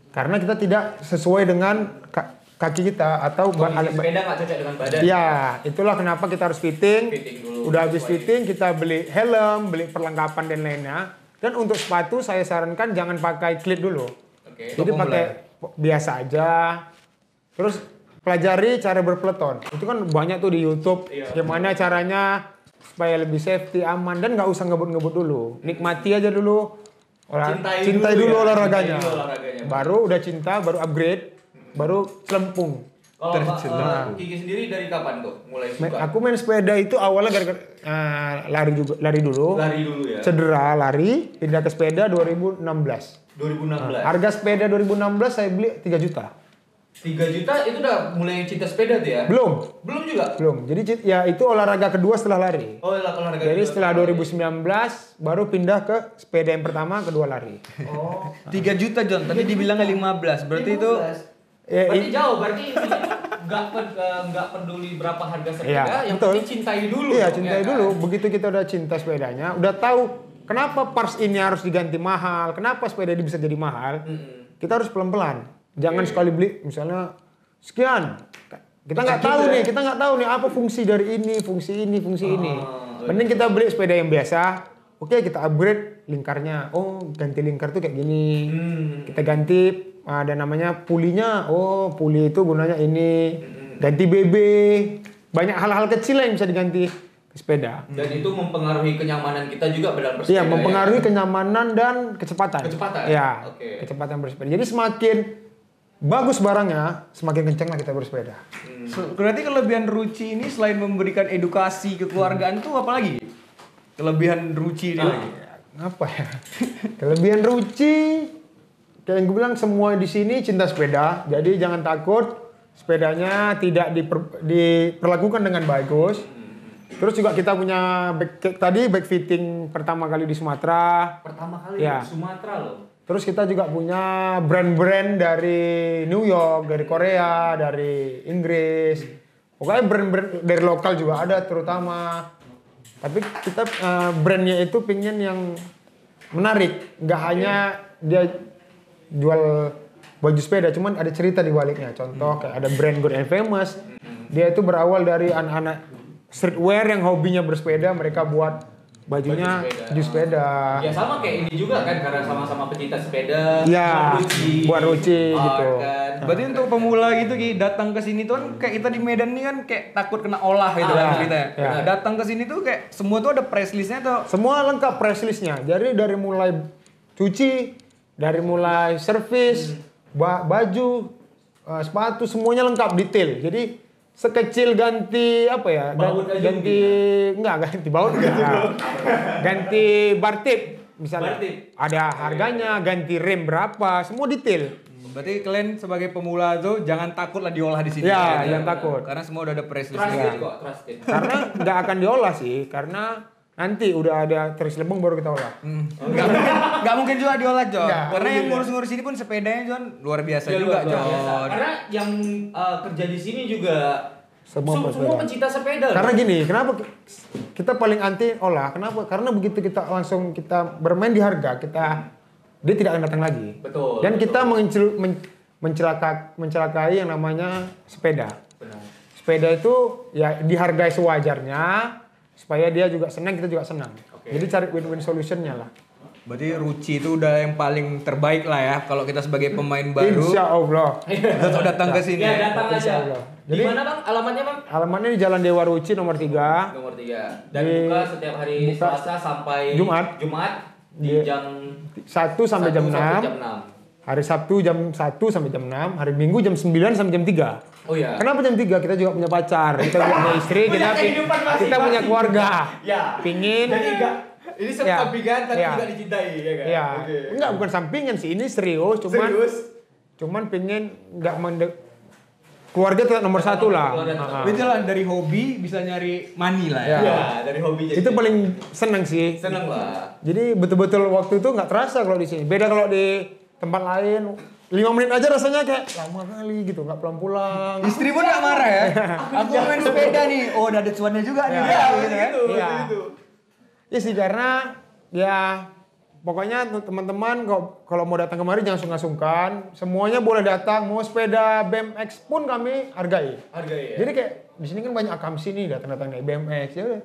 Speaker 3: Karena kita tidak sesuai dengan kaki kita atau
Speaker 1: Kondisi sepeda nggak cocok dengan badan.
Speaker 3: ya, itulah kenapa kita harus fitting.
Speaker 1: Fitting dulu.
Speaker 3: Udah habis
Speaker 1: Sesuai.
Speaker 3: fitting, kita beli helm, beli perlengkapan dan lainnya. Dan untuk sepatu saya sarankan jangan pakai klit dulu.
Speaker 1: Oke.
Speaker 3: Jadi pakai biasa aja. Terus pelajari cara berpeloton. Itu kan banyak tuh di YouTube.
Speaker 1: Iya.
Speaker 3: Gimana caranya supaya lebih safety, aman, dan nggak usah ngebut-ngebut dulu. Nikmati aja dulu. Cintai dulu
Speaker 1: ya.
Speaker 3: olahraganya.
Speaker 1: Cintai dulu olahraganya.
Speaker 3: Baru udah cinta, baru upgrade, baru selempung.
Speaker 1: Kalau Kiki sendiri dari kapan tuh mulai suka?
Speaker 3: Aku main sepeda itu awalnya gara-gara lari dulu.
Speaker 1: Lari dulu ya.
Speaker 3: Cedera, lari, pindah ke sepeda 2016.
Speaker 1: 2016.
Speaker 3: Harga sepeda 2016 saya beli 3 juta.
Speaker 1: 3 juta itu udah mulai cinta sepeda tuh ya?
Speaker 3: Belum.
Speaker 1: Belum juga?
Speaker 3: Belum. Jadi ya itu olahraga kedua setelah lari.
Speaker 1: Oh, olahraga.
Speaker 3: Jadi
Speaker 1: juga.
Speaker 3: setelah 2019 baru pindah ke sepeda yang pertama, kedua lari.
Speaker 1: Oh.
Speaker 2: 3 juta John, tadi dibilangnya 15. Berarti itu
Speaker 1: 15.
Speaker 3: Ya,
Speaker 1: Berarti jauh, berarti intinya nggak peduli berapa harga sepeda,
Speaker 3: Iya,
Speaker 1: yang
Speaker 3: betul.
Speaker 1: penting cintai dulu.
Speaker 3: Iya,
Speaker 1: dong,
Speaker 3: cintai
Speaker 1: ya kan?
Speaker 3: dulu. Begitu kita udah cinta sepedanya, udah tahu kenapa parts ini harus diganti mahal, kenapa sepeda ini bisa jadi mahal. Kita harus pelan-pelan. Jangan sekali beli misalnya sekian. Kita nggak tahu nih, apa fungsi dari ini, fungsi ini. Mending kita beli sepeda yang biasa. Oke, kita upgrade lingkarnya. Oh, ganti lingkar tuh kayak gini. Kita ganti ada namanya pulinya. Oh, puli itu gunanya ini. Ganti BB. Banyak hal-hal kecil yang bisa diganti ke sepeda.
Speaker 1: Dan itu mempengaruhi kenyamanan kita juga dalam bersepeda.
Speaker 3: Iya, mempengaruhi kenyamanan dan kecepatan.
Speaker 1: Kecepatan?
Speaker 3: Ya,
Speaker 1: Oke.
Speaker 3: kecepatan bersepeda. Jadi semakin bagus barangnya, semakin kencanglah kita bersepeda.
Speaker 2: berarti kelebihan Ruci ini selain memberikan edukasi kekeluargaan tuh apa lagi? Kelebihan Ruci ini lagi.
Speaker 3: Apa ya? Kelebihan Ruci, kayak yang gue bilang semua di sini cinta sepeda. Jadi jangan takut sepedanya tidak diperlakukan dengan bagus. Terus juga kita punya back fitting pertama kali di Sumatera.
Speaker 1: Pertama kali
Speaker 3: Ya.
Speaker 1: di Sumatera loh.
Speaker 3: Terus kita juga punya brand-brand dari New York, dari Korea, dari Inggris. Pokoknya brand-brand dari lokal juga ada terutama. Tapi kita brandnya itu pingin yang menarik. Nggak hanya dia jual baju sepeda, cuman ada cerita di baliknya. Contoh kayak ada brand Good and Famous. Dia itu berawal dari anak-anak streetwear yang hobinya bersepeda. Mereka buat bajunya baju sepeda.
Speaker 1: Ya sama kayak ini juga kan, karena sama-sama pecinta sepeda.
Speaker 3: Ya, buat Ruci gitu.
Speaker 1: Kan.
Speaker 2: Berarti untuk pemula gitu Ki, datang ke sini tuh kan kayak kita di Medan nih kan kayak takut kena olah gitu kan kita.
Speaker 3: ya.
Speaker 2: Datang ke sini tuh kayak semua tuh ada press listnya tuh.
Speaker 3: Semua lengkap press listnya. Jadi dari mulai cuci, dari mulai servis, baju, sepatu, semuanya lengkap detail. Jadi sekecil ganti apa ya?
Speaker 1: Baut aja
Speaker 3: ganti enggak ganti baut enggak. Ganti bar tip. misalnya
Speaker 1: Berarti?
Speaker 3: ada harganya, ganti rem berapa, semua detail.
Speaker 2: Berarti kalian sebagai pemula tuh jangan takut lah diolah di sini.
Speaker 3: Ya,
Speaker 2: Ya,
Speaker 3: jangan takut.
Speaker 2: Karena semua udah ada press list.
Speaker 1: Trusted kok, trusted.
Speaker 3: Karena nggak akan diolah sih, karena nanti udah ada teris lebong baru kita olah.
Speaker 2: Nggak mungkin juga diolah, John.
Speaker 3: Nggak,
Speaker 2: Karena yang
Speaker 1: mungkin,
Speaker 2: ngurus-ngurus ini pun sepedanya, John, luar biasa
Speaker 1: Ya,
Speaker 2: juga,
Speaker 1: luar biasa.
Speaker 2: John.
Speaker 1: Karena yang kerja di sini juga
Speaker 3: Semua
Speaker 1: semua
Speaker 3: pesepeda.
Speaker 1: pencinta sepeda.
Speaker 3: Karena
Speaker 1: loh.
Speaker 3: gini, kenapa kita paling anti olah? Kenapa? Karena begitu kita langsung kita bermain di harga, dia tidak akan datang lagi.
Speaker 1: Betul.
Speaker 3: Dan
Speaker 1: betul.
Speaker 3: kita mencelakai yang namanya sepeda.
Speaker 1: Benar.
Speaker 3: Sepeda itu ya dihargai sewajarnya supaya dia juga senang, kita juga senang.
Speaker 1: Oke.
Speaker 3: Jadi cari win-win solutionnya lah.
Speaker 2: Berarti Ruci itu udah yang paling terbaik lah ya kalau kita sebagai pemain baru
Speaker 3: Insya Allah.
Speaker 2: untuk datang ke sini.
Speaker 1: Ya, datang
Speaker 3: Insya
Speaker 1: aja.
Speaker 3: Allah.
Speaker 1: Di
Speaker 3: Jadi-
Speaker 1: mana Bang? Alamatnya Bang?
Speaker 3: Alamatnya di Jalan Dewa Ruci nomor 3.
Speaker 1: Nomor 3. Dan
Speaker 3: Di-
Speaker 1: buka setiap hari
Speaker 3: buka
Speaker 1: Selasa sampai
Speaker 3: Jumat.
Speaker 1: di
Speaker 3: Di-
Speaker 1: jam
Speaker 3: 1 sampai jam 6.
Speaker 1: jam 6.
Speaker 3: Hari Sabtu jam 1 sampai jam 6. Hari Minggu jam 9 sampai jam 3.
Speaker 1: Oh ya.
Speaker 3: Kenapa jam 3? Kita juga punya pacar, kita juga punya istri,
Speaker 1: Punya
Speaker 3: kita
Speaker 1: kehidupan masing-masing.
Speaker 3: kita punya keluarga.
Speaker 1: Ya.
Speaker 3: Pingin.
Speaker 1: Jadi enggak ini
Speaker 3: Ya.
Speaker 1: sampingan tapi
Speaker 3: Ya.
Speaker 1: juga dicintai ya kan?
Speaker 3: Ya,
Speaker 1: Oke.
Speaker 3: enggak bukan sampingan sih, ini serius, cuman pengen enggak keluarga tetap nomor satu lah.
Speaker 1: Keluarga tetap.
Speaker 3: Ah, ah.
Speaker 2: Berarti lah dari hobi bisa nyari money lah ya.
Speaker 3: Ya.
Speaker 1: Ya, dari hobi jadi.
Speaker 3: Itu paling seneng sih.
Speaker 1: seneng lah.
Speaker 3: Jadi betul-betul waktu itu nggak terasa kalau di sini. Beda kalau di tempat lain, 5 menit aja rasanya kayak lama kali gitu, nggak pulang-pulang.
Speaker 2: Istri pun gak marah ya. Aku main sepeda nih. Oh, udah ada cuannya juga nih.
Speaker 3: Ya,
Speaker 2: gitu
Speaker 1: begitu,
Speaker 2: ya.
Speaker 3: Iya.
Speaker 1: begitu.
Speaker 3: Ya sih karena ya pokoknya teman-teman kalau mau datang kemari jangan sungkan-sungkan. Semuanya boleh datang. Mau sepeda BMX pun kami hargai.
Speaker 1: Harga ya.
Speaker 3: Jadi kayak di sini kan banyak akamsi nih datang-datang naik BMX ya udah.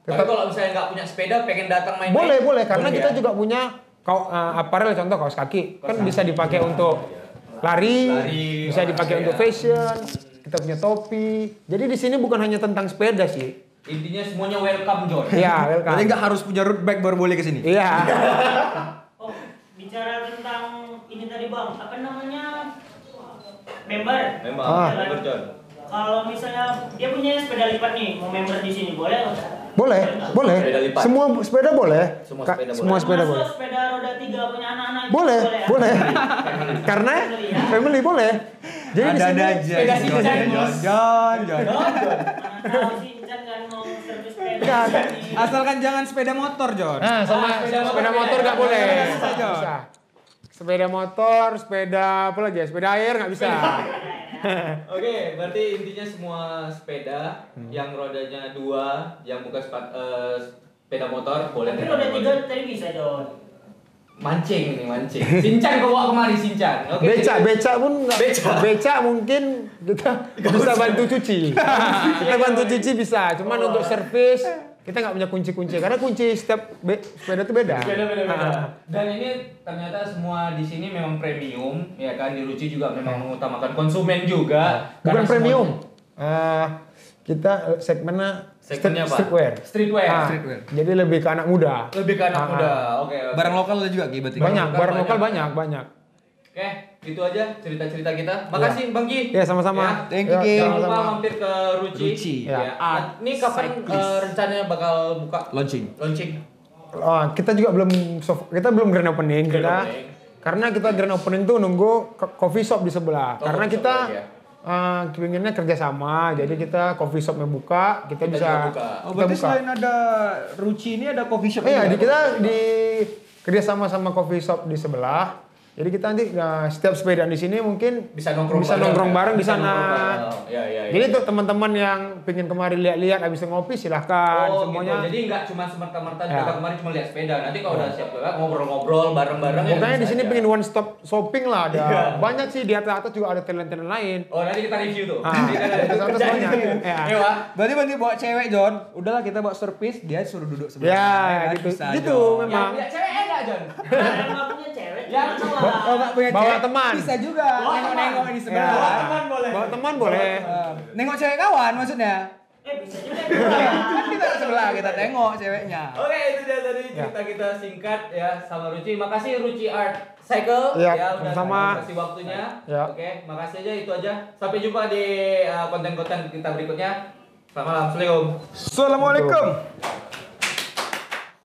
Speaker 1: Tapi kalau misalnya nggak punya sepeda, pengen datang main-main.
Speaker 3: Boleh karena
Speaker 1: boleh
Speaker 3: kita
Speaker 1: ya?
Speaker 3: juga punya aparel, contoh kaos kaki kan bisa dipakai untuk lari, bisa dipakai
Speaker 1: olahraga
Speaker 3: untuk
Speaker 1: ya.
Speaker 3: fashion. Kita punya topi. Jadi di sini bukan hanya tentang sepeda sih.
Speaker 1: Intinya semuanya welcome John.
Speaker 3: Iya, welcome.
Speaker 2: Berarti nggak harus punya road bike baru boleh ke sini.
Speaker 3: Iya.
Speaker 4: Oh, bicara tentang ini tadi Bang, apa namanya? Member.
Speaker 1: Memang,
Speaker 3: Ah.
Speaker 1: member John.
Speaker 4: Kalau misalnya dia punya sepeda lipat nih, mau member di sini boleh nggak?
Speaker 3: Boleh.
Speaker 1: Sepeda lipat.
Speaker 3: Semua sepeda boleh.
Speaker 1: Semua
Speaker 3: Kak,
Speaker 1: sepeda
Speaker 3: semua
Speaker 1: boleh.
Speaker 3: sepeda
Speaker 4: Termasuk
Speaker 3: boleh.
Speaker 4: sepeda roda 3 punya anak-anak itu
Speaker 3: Boleh,
Speaker 4: ya?
Speaker 3: boleh. Karena
Speaker 4: Family ya?
Speaker 3: family boleh. Jadi di
Speaker 2: Ada-ada
Speaker 3: sini
Speaker 2: aja.
Speaker 1: sepeda
Speaker 2: John,
Speaker 1: Shinchan,
Speaker 2: John,
Speaker 1: Bos.
Speaker 2: John, John.
Speaker 4: Mana tahu sih Chan kan mau servis sepeda.
Speaker 3: Enggak.
Speaker 4: Nih.
Speaker 2: Asalkan jangan sepeda motor, John.
Speaker 3: Nah, sama sepeda motor nggak boleh.
Speaker 2: Bisa, John.
Speaker 3: Bisa. Sepeda motor, sepeda apa lagi ya? Sepeda air nggak bisa.
Speaker 1: Oke, berarti intinya semua sepeda yang rodanya 2, yang bukan sepeda motor boleh.
Speaker 4: Tapi roda 3 tadi bisa John.
Speaker 1: Mancing ini mancing. Sinchan kau bawa kemari Sinchan. Oke.
Speaker 3: Beca pun nggak. Beca mungkin kita bisa bantu cuci. Kita bantu cuci bisa. Cuman untuk servis kita nggak punya kunci-kunci karena kunci setiap sepeda itu beda.
Speaker 1: Beda.
Speaker 3: Ah.
Speaker 1: Dan ini ternyata semua di sini memang premium, ya kan? Di Ruci juga memang mengutamakan konsumen juga.
Speaker 3: Bukan
Speaker 1: Karena
Speaker 3: premium.
Speaker 1: semuanya-
Speaker 3: Kita segmennya
Speaker 1: Segmennya apa?
Speaker 3: streetwear.
Speaker 1: Streetwear.
Speaker 3: Ah,
Speaker 2: Streetwear.
Speaker 3: Jadi lebih ke anak muda.
Speaker 1: Lebih ke anak
Speaker 3: Ah,
Speaker 1: muda. Oke.
Speaker 2: Barang lokal ada juga Ki berarti.
Speaker 3: Banyak,
Speaker 1: lokal
Speaker 3: barang lokal
Speaker 1: banyak.
Speaker 3: banyak.
Speaker 1: Oke, itu aja cerita-cerita kita. Makasih Bang Ki.
Speaker 3: Ya, sama-sama.
Speaker 2: Thank you,
Speaker 3: Ya,
Speaker 2: Ki.
Speaker 1: Jangan lupa
Speaker 3: sama-sama.
Speaker 1: mampir ke Ruci.
Speaker 2: Ruci.
Speaker 3: Ya.
Speaker 1: Ini kapan rencananya bakal buka
Speaker 2: Launching.
Speaker 1: launching?
Speaker 3: Kita juga belum grand opening
Speaker 1: Grand
Speaker 3: kita.
Speaker 1: opening.
Speaker 3: Karena kita grand opening tuh nunggu coffee shop di sebelah.
Speaker 1: Oh,
Speaker 3: Karena
Speaker 1: coffee shop
Speaker 3: kita
Speaker 1: lagi ya.
Speaker 3: kepinginnya kerjasama, jadi kita coffee shopnya buka, kita
Speaker 1: Kita
Speaker 3: bisa
Speaker 1: juga buka.
Speaker 2: Oh,
Speaker 3: kita
Speaker 2: berarti
Speaker 3: buka.
Speaker 2: selain ada Ruci ini ada coffee shop
Speaker 3: Iya,
Speaker 2: juga?
Speaker 3: kita di kerjasama sama coffee shop di sebelah. Jadi kita nanti setiap sepedaan di sini mungkin
Speaker 1: Bisa nongkrong
Speaker 3: bareng di
Speaker 1: Bisa
Speaker 3: sana.
Speaker 1: nongkrong bareng. Ya.
Speaker 3: Jadi untuk teman-teman yang pengen kemari lihat-lihat habis ngopi silahkan
Speaker 1: Oh,
Speaker 3: semuanya.
Speaker 1: gitu. Jadi nggak cuma semerta-merta
Speaker 3: Ya.
Speaker 1: datang kemarin cuma lihat sepeda. Nanti kalau udah siap lewat ngobrol-ngobrol bareng-bareng. ya
Speaker 3: Pokoknya di
Speaker 1: bisa
Speaker 3: sini
Speaker 1: aja.
Speaker 3: pengen one stop shopping lah ada.
Speaker 1: Iya.
Speaker 3: Banyak sih di atas juga ada talent-talent lain.
Speaker 1: Oh, nanti kita review tuh.
Speaker 3: Ah,
Speaker 1: Nanti kita
Speaker 3: di atas banyak. Ya.
Speaker 1: Ya, Wak.
Speaker 2: Berarti bawa cewek, John. Udahlah kita bawa servis, dia suruh duduk sebelah.
Speaker 3: Ya,
Speaker 2: kan?
Speaker 3: gitu.
Speaker 2: Bisa,
Speaker 3: Gitu
Speaker 2: John.
Speaker 3: memang.
Speaker 1: Yang punya cewek enggak, John?
Speaker 4: Yang nggak punya cewek,
Speaker 1: Ya,
Speaker 4: jangan
Speaker 1: coba.
Speaker 2: Oh, nggak punya
Speaker 3: Bawa
Speaker 2: cewek?
Speaker 3: teman.
Speaker 2: Bisa juga.
Speaker 1: Bawa
Speaker 2: Nengok-nengok
Speaker 1: teman.
Speaker 2: di sebelah.
Speaker 3: Ya.
Speaker 1: Bawa teman boleh.
Speaker 3: Bawa teman boleh.
Speaker 2: Nengok cewek kawan maksudnya.
Speaker 4: bisa juga.
Speaker 2: Kan kita di sebelah, kita tengok ceweknya.
Speaker 1: Oke, itu dia tadi cerita kita singkat ya sama Ruci. Makasih Ruci Art Cycle
Speaker 3: Ya,
Speaker 1: ya udah
Speaker 3: sama-sama.
Speaker 1: kasih waktunya.
Speaker 3: Ya.
Speaker 1: Oke, makasih aja itu aja. Sampai jumpa di konten-konten kita berikutnya. Selamat malam, Assalamualaikum.
Speaker 2: Assalamualaikum.